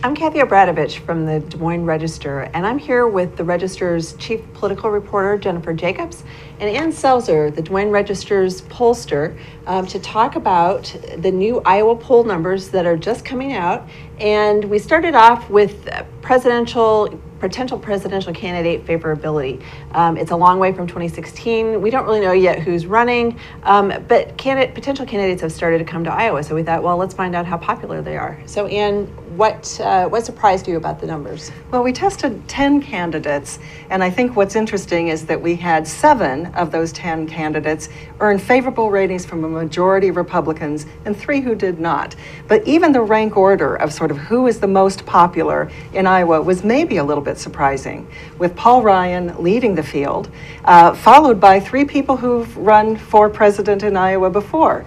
I'm Kathie Obradovich from the Des Moines Register, and I'm here with the Register's chief political reporter, Jennifer Jacobs, and Ann Selzer, the Des Moines Register's pollster, to talk about the new Iowa poll numbers that are just coming out. And we started off with potential presidential candidate favorability. It's a long way from 2016. We don't really know yet who's running, but potential candidates have started to come to Iowa. So we thought, well, let's find out how popular they are. So Ann, what surprised you about the numbers? Well, we tested 10 candidates, and I think what's interesting is that we had 7 of those 10 candidates earn favorable ratings from a majority of Republicans and 3 who did not. But even the rank order of sort of who is the most popular in Iowa was maybe a little bit surprising, with Paul Ryan leading the field, followed by 3 people who've run for president in Iowa before,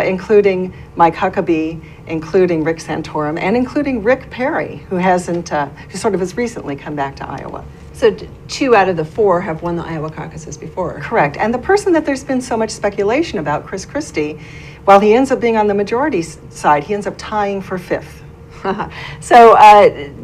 including Mike Huckabee, including Rick Santorum, and including Rick Perry, who sort of has recently come back to Iowa. So 2 out of the 4 have won the Iowa caucuses before. Correct. And the person that there's been so much speculation about, Chris Christie, while he ends up being on the majority side, he ends up tying for 5th. So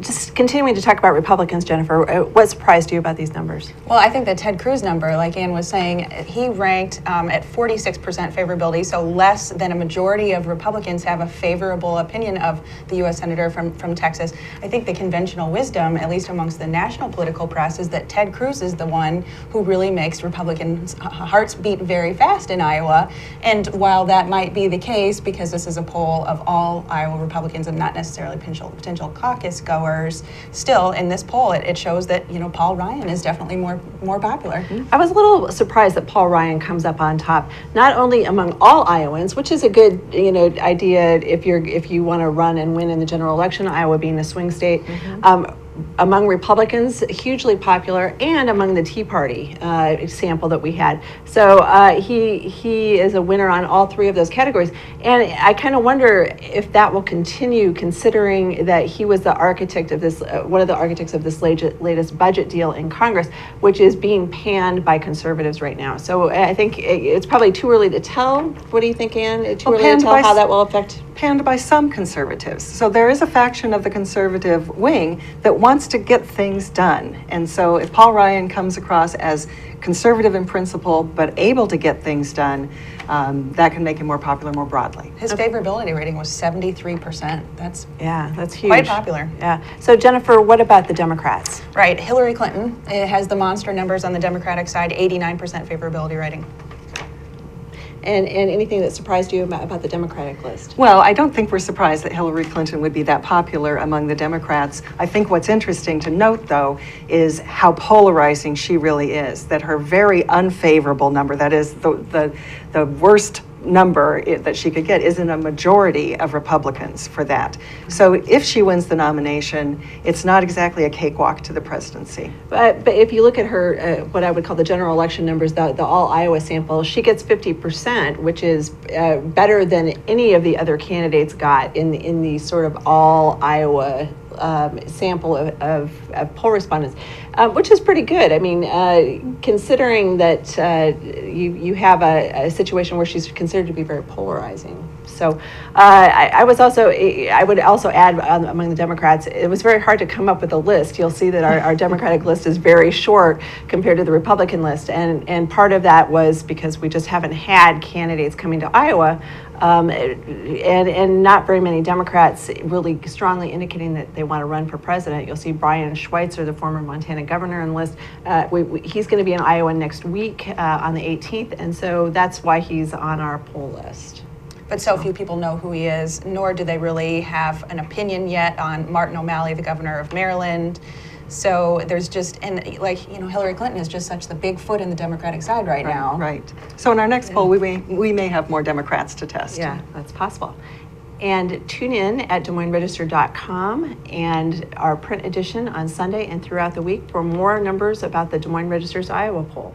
just continuing to talk about Republicans, Jennifer, what surprised you about these numbers? Well, I think the Ted Cruz number, like Ann was saying, he ranked at 46% favorability, so less than a majority of Republicans have a favorable opinion of the U.S. Senator from Texas. I think the conventional wisdom, at least amongst the national political press, is that Ted Cruz is the one who really makes Republicans' hearts beat very fast in Iowa. And while that might be the case, because this is a poll of all Iowa Republicans and not necessarily potential caucus goers, still in this poll it shows that Paul Ryan is definitely more popular. I was a little surprised that Paul Ryan comes up on top, not only among all Iowans, which is a good idea if you want to run and win in the general election, Iowa being a swing state. Among Republicans, hugely popular, and among the Tea Party sample that we had. So he is a winner on all 3 of those categories. And I kind of wonder if that will continue, considering that he was the architect of this, one of the architects of this latest budget deal in Congress, which is being panned by conservatives right now. So I think it's probably too early to tell. What do you think, Ann? Too early to tell how that will affect? Panned by some conservatives. So there is a faction of the conservative wing that wants to get things done. And so if Paul Ryan comes across as conservative in principle but able to get things done, that can make him more popular more broadly. His favorability rating was 73%. That's huge. Quite popular. Yeah. So Jennifer, what about the Democrats? Right. Hillary Clinton has the monster numbers on the Democratic side, 89% favorability rating. And anything that surprised you about the Democratic list? Well, I don't think we're surprised that Hillary Clinton would be that popular among the Democrats. I think what's interesting to note, though, is how polarizing she really is, that her very unfavorable number, that is the worst number that she could get, is in a majority of Republicans for that. So if she wins the nomination, it's not exactly a cakewalk to the presidency. But if you look at her, what I would call the general election numbers, the all Iowa sample, she gets 50%, which is better than any of the other candidates got in the sort of all Iowa sample of poll respondents, which is pretty good. I mean, considering that you have a situation where she's considered to be very polarizing. So I would also add among the Democrats, it was very hard to come up with a list. You'll see that our Democratic list is very short compared to the Republican list. And part of that was because we just haven't had candidates coming to Iowa. And not very many Democrats really strongly indicating that they want to run for president. You'll see Brian Schweitzer, the former Montana governor, on the list. He's going to be in Iowa next week on the 18th, and so that's why he's on our poll list. But so few people know who he is, nor do they really have an opinion yet on Martin O'Malley, the governor of Maryland. So there's just, Hillary Clinton is just such the big foot in the Democratic side right now. Right. So in our next poll, we may have more Democrats to test. Yeah, that's possible. And tune in at DesMoinesRegister.com and our print edition on Sunday and throughout the week for more numbers about the Des Moines Register's Iowa poll.